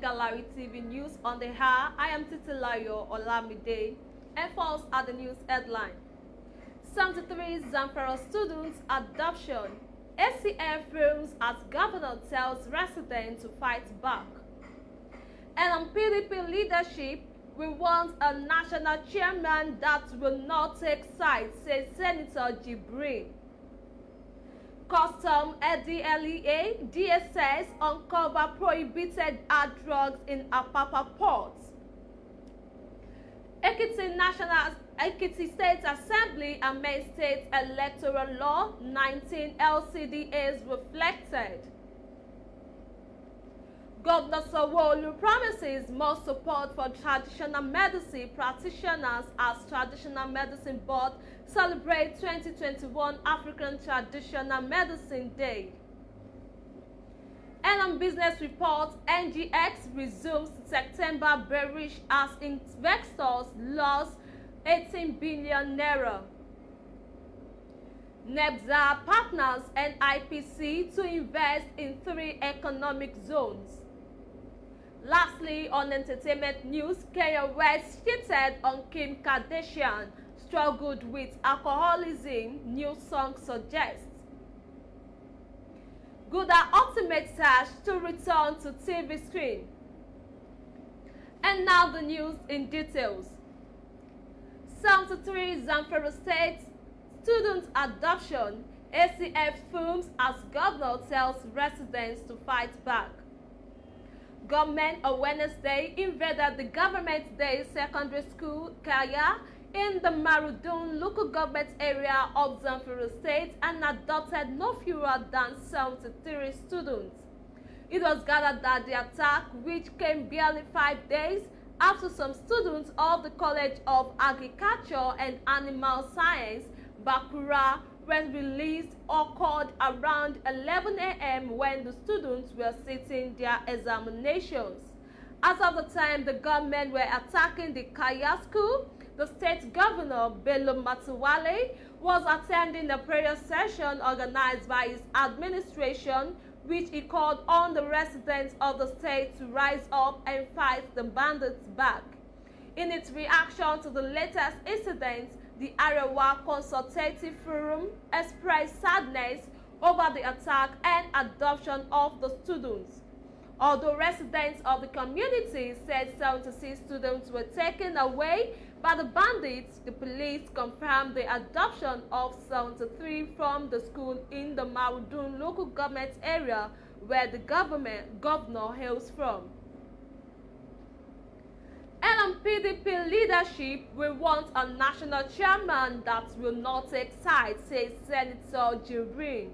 Gallery TV News on the hour. I am Titilayo Olamide, and first are the news headline. 73 ZAMFARA students adoption. ACF FUMES as governor tells residents to fight back. And on PDP leadership, we want a national chairman that will not take sides, says Senator Jibrin. Custom LDLEA DSS uncover prohibited hard drugs in Apapa port. Ekiti State Assembly amends state electoral law, 19 LCDAs reflected. Governor Sanwo-Olu promises more support for traditional medicine practitioners as Traditional Medicine Board celebrates 2021 African Traditional Medicine Day. And on business reports, NGX resumes September bearish as investors lost 18 billion naira. NEBZA partners NIPC to invest in 3 economic zones. Lastly, on entertainment news, Kanye West cheated on Kim Kardashian, struggled with alcoholism, new song suggests. Gouda ultimate search to return to TV screen. And now the news in details. 73 ZAMFARA State student adoption. ACF FUMES as governor tells residents to fight back. Government on Wednesday invaded the Government Day Secondary School, Kaya, in the Marudun local government area of ZAMFARA State and adopted no fewer than 73 students. It was gathered that the attack, which came barely 5 days after some students of the College of Agriculture and Animal Science, Bakura, were released, occurred around 11 a.m. when the students were sitting their examinations. As of the time the government were attacking the Kaya school, the state governor, Bello Matawalle, was attending a prayer session organized by his administration, which he called on the residents of the state to rise up and fight the bandits back. In its reaction to the latest incidents, the Arewa Consultative Forum expressed sadness over the attack and adoption of the students. Although residents of the community said 76 students were taken away by the bandits, the police confirmed the adoption of 73 from the school in the Marudun local government area where the governor hails from. And on PDP leadership, we want a national chairman that will not take sides, says Senator Jibrin.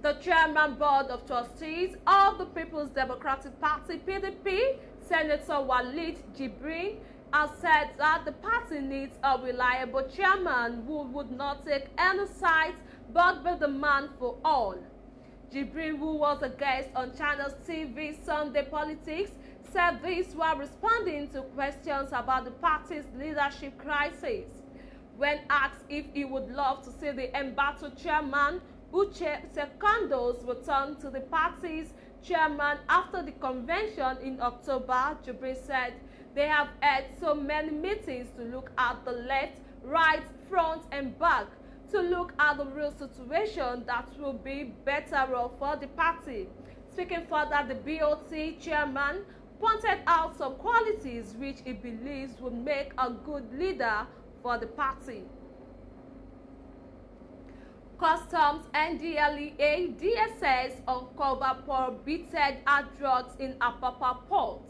The chairman board of trustees of the People's Democratic Party (PDP), Senator Walid Jibrin, has said that the party needs a reliable chairman who would not take any sides but be the man for all. Jibrin, who was a guest on Channel's TV Sunday Politics, said this while responding to questions about the party's leadership crisis. When asked if he would love to see the embattled chairman, Uche Secondos returned to the party's chairman after the convention in October, Jibrin said they have had so many meetings to look at the left, right, front and back, to look at the real situation that will be better off for the party. Speaking further, the BOT chairman pointed out some qualities which he believes would make a good leader for the party. Customs NDLEA DSS uncover prohibited hard drugs in Apapa port.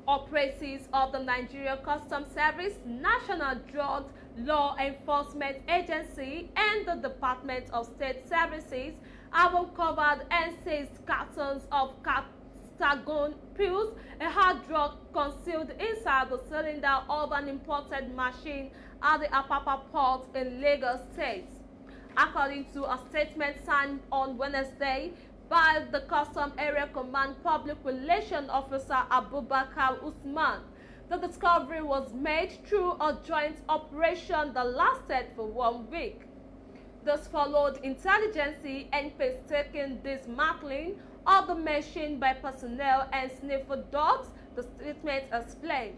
Operatives of the Nigeria Customs Service, National Drug Law Enforcement Agency, and the Department of State Services have uncovered and seized cartons of Captagon pills, a hard drug concealed inside the cylinder of an imported machine at the Apapa port in Lagos State. According to a statement signed on Wednesday by the Custom Area Command Public Relations Officer Abubakar Usman, the discovery was made through a joint operation that lasted for 1 week. This followed intelligence and painstaking dismantling of the machine by personnel and sniffer dogs, the statement explained.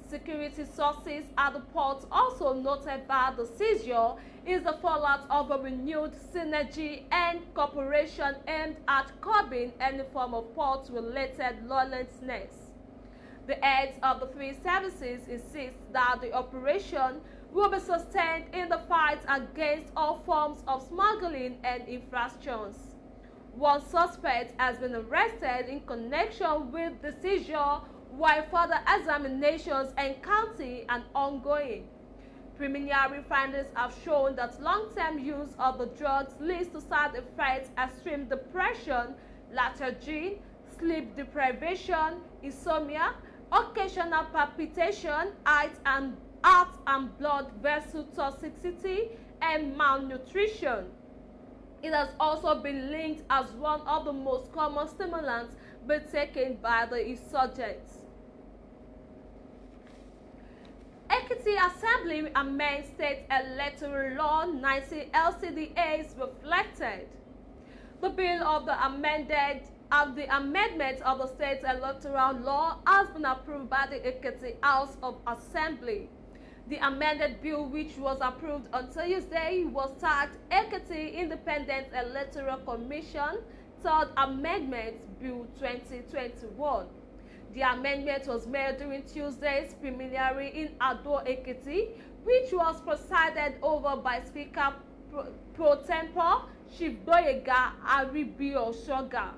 Security sources at the port also noted that the seizure is the fallout of a renewed synergy and cooperation aimed at curbing any form of port-related lawlessness. The heads of the three services insist that the operation will be sustained in the fight against all forms of smuggling and infractions. One suspect has been arrested in connection with the seizure, while further examinations and counting are ongoing. Preliminary findings have shown that long-term use of the drugs leads to side effects, extreme depression, lethargy, sleep deprivation, insomnia, occasional palpitation, heart and blood vessel toxicity, and malnutrition. It has also been linked as one of the most common stimulants being taken by the insurgents. Ekiti Assembly amends State Electoral Law 19 LCDAs reflected. The bill of the amendment of the State Electoral Law has been approved by the Ekiti House of Assembly. The amended bill, which was approved on Tuesday, was tagged Ekiti Independent Electoral Commission, Third Amendment Bill 2021. The amendment was made during Tuesday's preliminary in Ado Ekiti, which was presided over by Speaker Pro Tempore Chief Boyega Aribiosoga.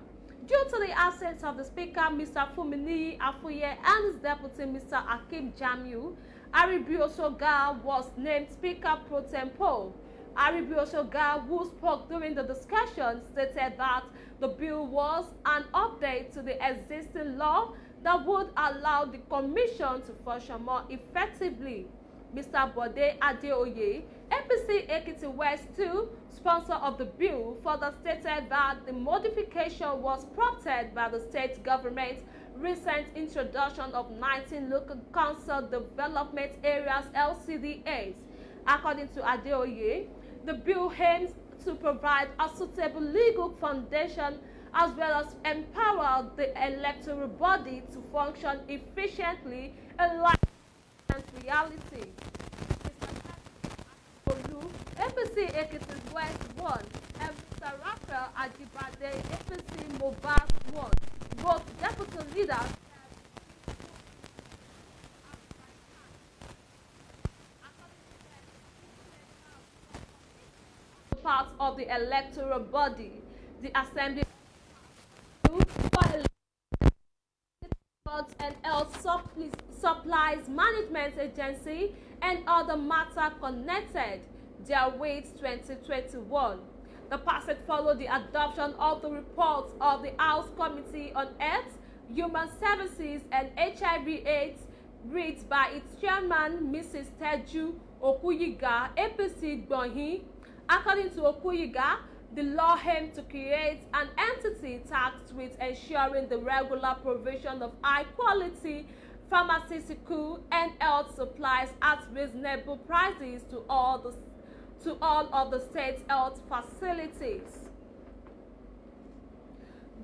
Due to the absence of the Speaker, Mr. Fumini Afuye, and his deputy, Mr. Akim Jamiu, Aribiosoga was named Speaker Pro Tempore. Aribiosoga, who spoke during the discussion, stated that the bill was an update to the existing law that would allow the Commission to function more effectively. Mr. Bode Adeoye, APC Ekiti West 2, sponsor of the bill, further stated that the modification was prompted by the state government's recent introduction of 19 local council development areas (LCDAs). According to Adeoye, the bill aims to provide a suitable legal foundation as well as empower the electoral body to function efficiently in line with reality. APC Ekiti West 1 and Mr. Raphael Ajibade, APC Mobas 1, both deputy leaders part of the electoral body. The Assembly and Health Supplies Management Agency and other matters connected, their weight 2021. The passage followed the adoption of the report of the House Committee on Health, Human Services and HIV/AIDS, read by its chairman, Mrs. Teju Okuyiga, APC Gbonyi. According to Okuyiga, the law aimed to create an entity tasked with ensuring the regular provision of high-quality pharmaceutical and health supplies at reasonable prices to all of the state's health facilities.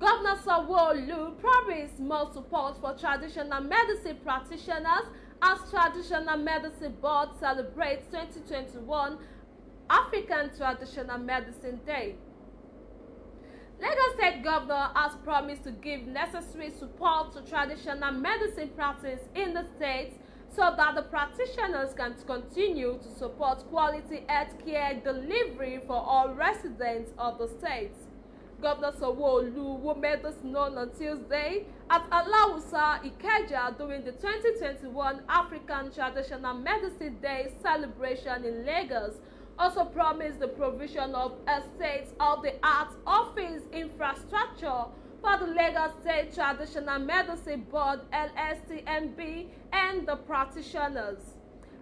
Governor Sanwo-Olu promised more support for traditional medicine practitioners as Traditional Medicine Board celebrates 2021 African Traditional Medicine Day. Lagos State Governor has promised to give necessary support to traditional medicine practice in the state so that the practitioners can continue to support quality health care delivery for all residents of the state. Governor Sanwo-Olu, who made this known on Tuesday at Alawusa, Ikeja during the 2021 African Traditional Medicine Day celebration in Lagos, also promised the provision of a state-of-the-art office infrastructure for the Lagos State Traditional Medicine Board (LSTMB) and the practitioners.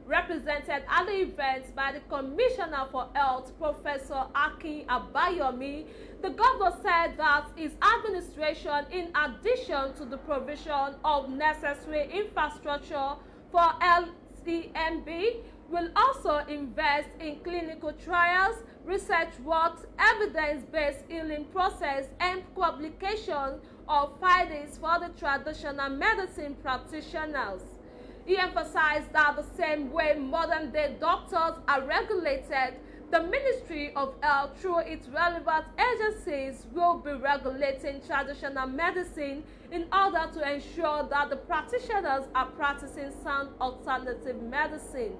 Represented at the event by the Commissioner for Health, Professor Akin Abayomi, the governor said that his administration, in addition to the provision of necessary infrastructure for LSTMB, will also invest in clinical trials, research works, evidence-based healing process, and publication of findings for the traditional medicine practitioners. He emphasized that the same way modern-day doctors are regulated, the Ministry of Health, through its relevant agencies, will be regulating traditional medicine in order to ensure that the practitioners are practicing sound alternative medicine.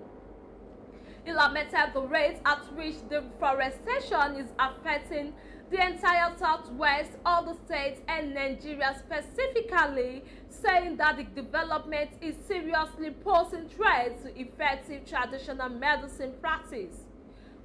He lamented the rate at which deforestation is affecting the entire southwest of the state and Nigeria specifically, saying that the development is seriously posing threats to effective traditional medicine practice.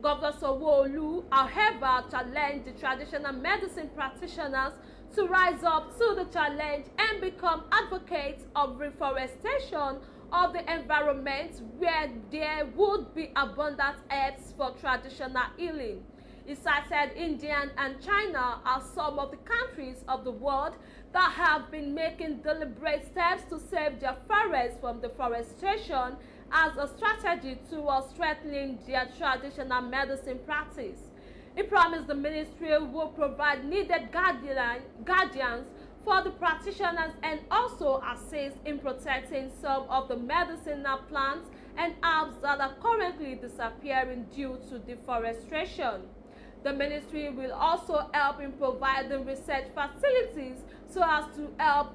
Governor Sanwo-Olu, however, challenged the traditional medicine practitioners to rise up to the challenge and become advocates of reforestation of the environment where there would be abundant herbs for traditional healing. He cited India and China as some of the countries of the world that have been making deliberate steps to save their forests from deforestation as a strategy towards strengthening their traditional medicine practice. He promised the ministry will provide needed guardians for the practitioners and also assist in protecting some of the medicinal plants and herbs that are currently disappearing due to deforestation. The ministry will also help in providing research facilities so as to help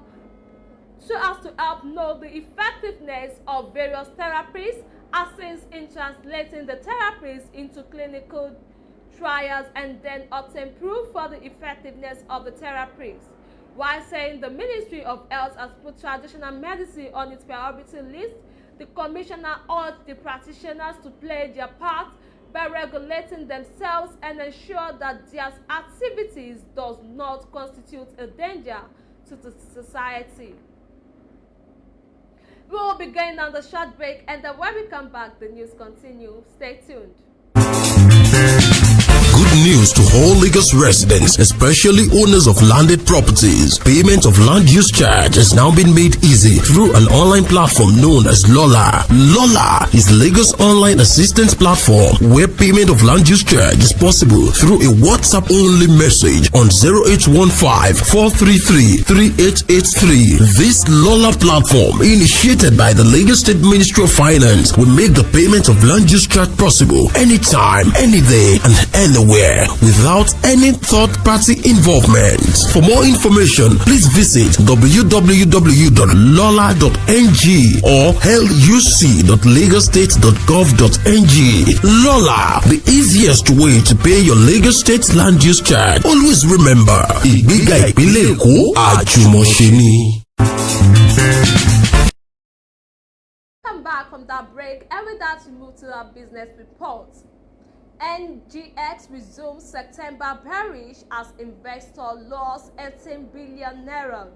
know the effectiveness of various therapies, assist in translating the therapies into clinical trials, and then obtain proof for the effectiveness of the therapies. While saying the Ministry of Health has put traditional medicine on its priority list, the commissioner urged the practitioners to play their part by regulating themselves and ensure that their activities does not constitute a danger to the society. We will be going on the short break, and then when we come back, the news continue. Stay tuned. Good news to all Lagos residents, especially owners of landed properties. Payment of land use charge has now been made easy through an online platform known as Lola. Lola is Lagos online assistance platform where payment of land use charge is possible through a WhatsApp-only message on 0815-433-3883. This Lola platform, initiated by the Lagos State Ministry of Finance, will make the payment of land use charge possible anytime, any day, and anywhere without any third-party involvement. For more information, please visit www.lola.ng or luc.lagostate.gov.ng. Lola, the easiest way to pay your Lagos State land use charge. Always remember, ìgbéga ìpínlẹ̀ Èkó àjùmọ̀ṣe ni. Come back from that break, and with that we move to our business report. NGX resumes September bearish as investor lost 18 billion naira.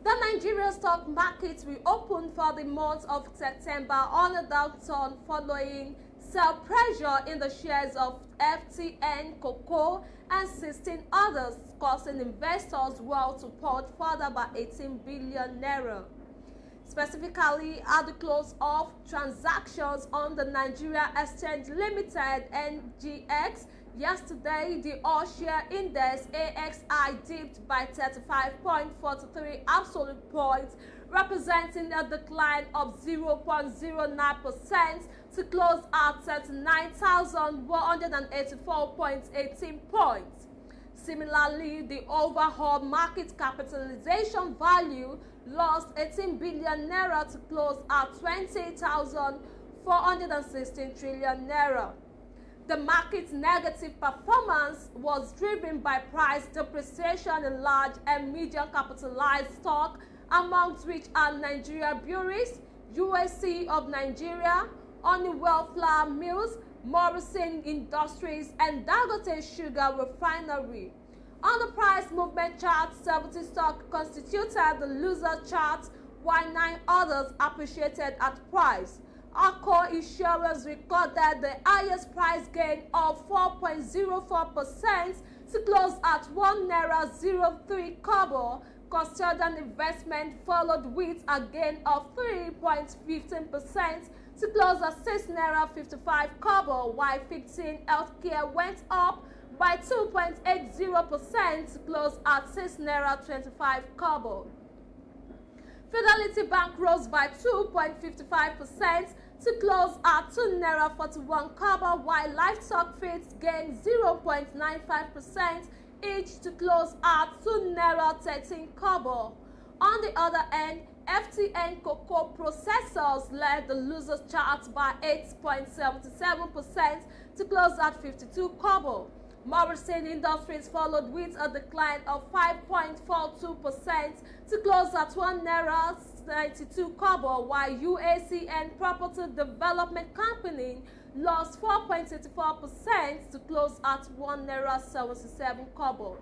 The Nigerian stock market reopened for the month of September on a downturn following sell pressure in the shares of FTN, Cocoa, and 16 others, causing investors' wealth to port further by 18 billion naira. Specifically, at the close of transactions on the Nigeria Exchange Limited (NGX) yesterday, the all-share index AXI dipped by 35.43 absolute points, representing a decline of 0.09% to close at 39,184.18 points. Similarly, the overall market capitalization value lost 18 billion naira to close at 20,416 trillion naira. The market's negative performance was driven by price depreciation in large and medium capitalized stock, amongst which are Nigeria Breweries, USC of Nigeria, Honeywell Flour Mills, Morrison Industries, and Dangote Sugar Refinery. On the price movement chart, 70 stock constituted the loser chart, while 9 others appreciated at price. Accor Insurance recorded the highest price gain of 4.04% to close at 1 naira 03 kobo, Custodian investment followed with a gain of 3.15% to close at 6 naira 55 kobo, while 15 healthcare went up by 2.80% to close at 6 naira 25 kobo. Fidelity Bank rose by 2.55% to close at 2 naira 41 kobo, while Livestock Feeds gained 0.95% each to close at 2 naira 13 kobo. On the other end, FTN cocoa processors led the losers chart by 8.77% to close at 52 kobo. Morrison Industries followed with a decline of 5.42% to close at 1 naira 92 kobo, while UACN Property Development Company lost 4.84% to close at 1 naira 77 kobo.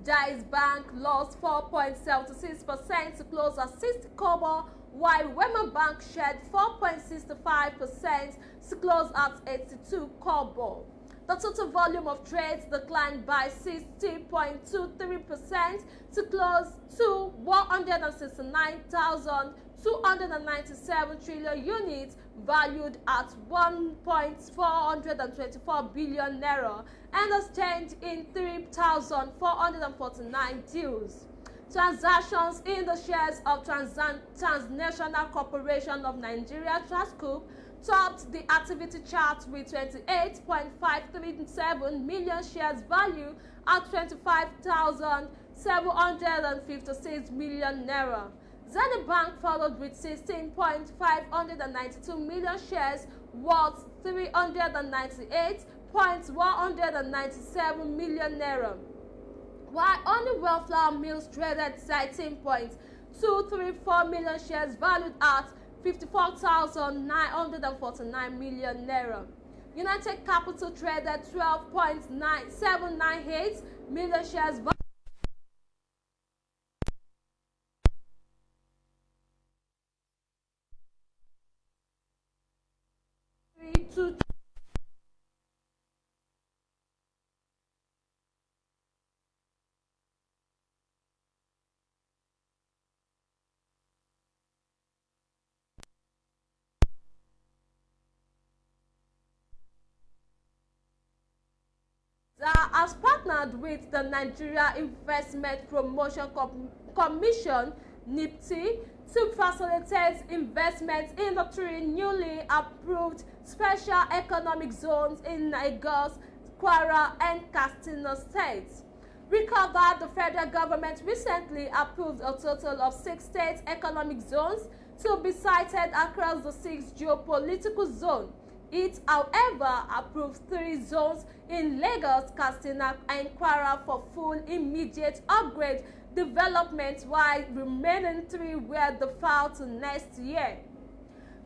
Jais Bank lost 4.76% to close at 60 kobo, while Wema Bank shed 4.65% to close at 82 kobo. The total volume of trades declined by 60.23% to close to 169,297 trillion units, valued at 1.424 billion naira, and exchanged in 3,449 deals. Transactions in the shares of Transnational Corporation of Nigeria (Transcorp) topped the activity chart with 28.537 million shares value at 25,756 million naira. Zenith Bank followed with 16.592 million shares worth 398.197 million naira, while Honeywell Flour Mills traded 13.234 million shares valued at 54,949 million naira. United Capital traded 12.798 million shares valued to has partnered with the Nigeria Investment Promotion Commission (NIPT) to facilitate investments in the 3 newly approved special economic zones in Lagos, Kwara, and Katsina states. Recall that the federal government recently approved a total of 6 state economic zones to be sited across the 6 geopolitical zones. It, however, approved 3 zones in Lagos, Katsina, and Kwara for full immediate upgrade development, while remaining 3 were deferred to next year.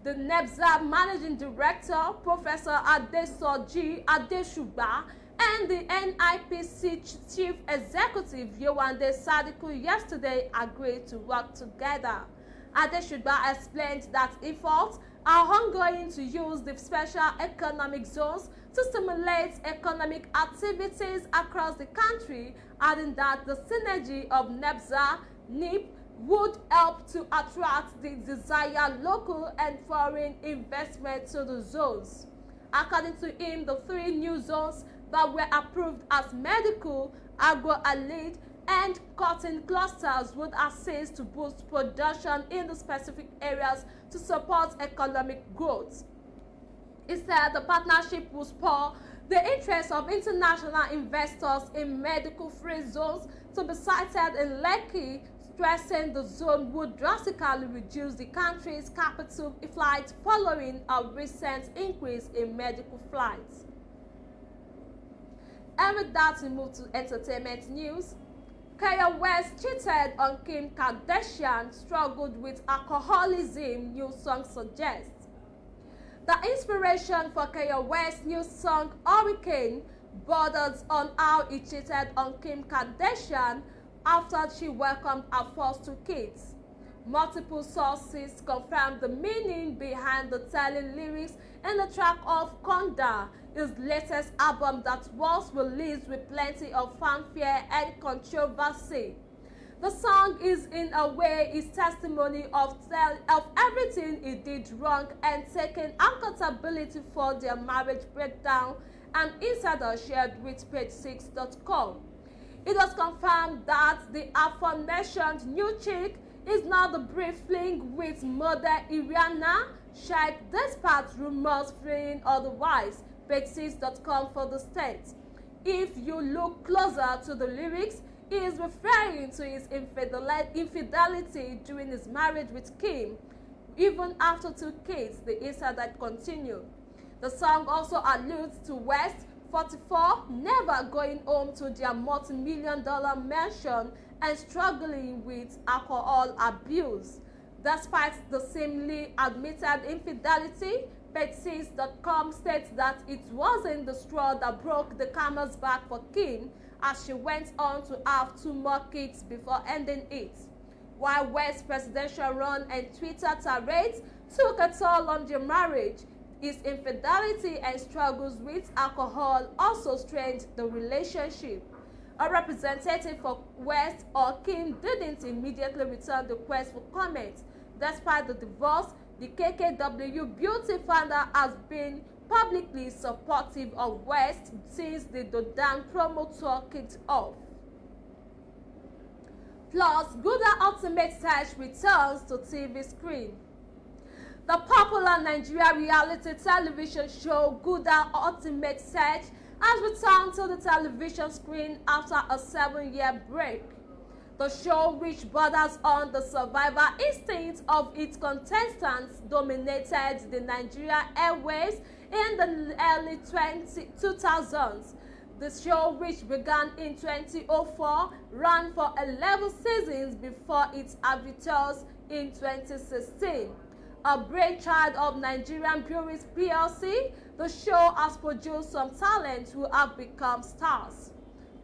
The NEBSA Managing Director, Professor Adesoji Adeshuba, and the NIPC Chief Executive, Yewande Sadiku, yesterday agreed to work together. Adeshuba explained that efforts are ongoing to use the special economic zones to stimulate economic activities across the country, adding that the synergy of NEBSA, NIP would help to attract the desired local and foreign investment to the zones. According to him, the 3 new zones that were approved as medical, agro-allied, and cotton clusters would assist to boost production in the specific areas to support economic growth. He said the partnership will spur the interest of international investors in medical-free zones to be sited in Lekki, stressing the zone would drastically reduce the country's capital flight following a recent increase in medical flights. And with that, we move to entertainment news. Kanye West cheated on Kim Kardashian, struggled with alcoholism, new song suggests. The inspiration for Kanye West's new song, Hurricane, borders on how he cheated on Kim Kardashian after she welcomed her first 2 kids. Multiple sources confirmed the meaning behind the telling lyrics in the track of Conda, his latest album that was released with plenty of fanfare and controversy. The song is in a way his testimony of everything he did wrong and taking accountability for their marriage breakdown, an insider shared with page6.com. It was confirmed that the aforementioned new chick is now the brief fling with model Iriana Shayk, despite rumors fleeing otherwise. Page6.com for the state. If you look closer to the lyrics, he is referring to his infidelity during his marriage with Kim, even after 2 kids, the insider continued. The song also alludes to West, 44, never going home to their multi-million-dollar mansion and struggling with alcohol abuse. Despite the seemingly admitted infidelity, page6.com states that it wasn't the straw that broke the camel's back for Kim, as she went on to have 2 more kids before ending it. While West's presidential run and Twitter tirades took a toll on their marriage, his infidelity and struggles with alcohol also strained the relationship. A representative for West or Kim didn't immediately return the request for comment. Despite the divorce, the KKW beauty founder has been publicly supportive of West since the Dodan promo tour kicked off. Plus, Gouda Ultimate Search returns to TV screen. The popular Nigeria reality television show Gouda Ultimate Search has returned to the television screen after a 7-year break. The show, which borders on the survival instinct of its contestants, dominated the Nigeria airwaves in the early 2000s. The show, which began in 2004, ran for 11 seasons before its hiatus in 2016. A brainchild of Nigerian Breweries PLC, the show has produced some talents who have become stars.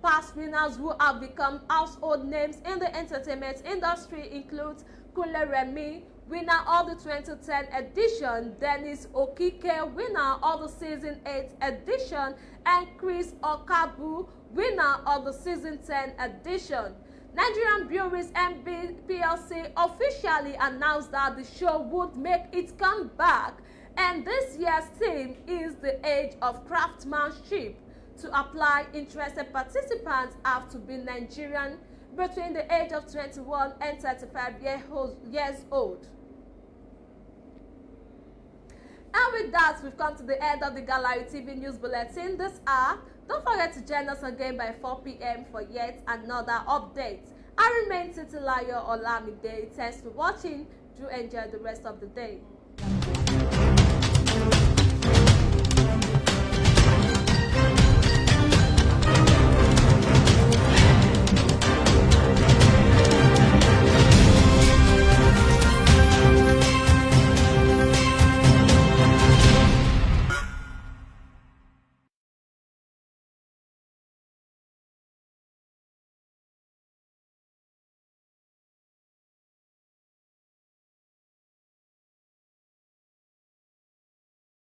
Past winners who have become household names in the entertainment industry include Kunle Remi, winner of the 2010 edition, Dennis Okike, winner of the season 8 edition, and Chris Okabu, winner of the season 10 edition. Nigerian Breweries PLC officially announced that the show would make its comeback, and this year's theme is the age of craftsmanship. To apply, interested participants have to be Nigerian between the age of 21 and 35 years old. And with that, we've come to the end of the Gallery TV News Bulletin this hour. Don't forget to join us again by 4 p.m. for yet another update. I remain Titilayo Olamide. Thanks for watching. Do enjoy the rest of the day.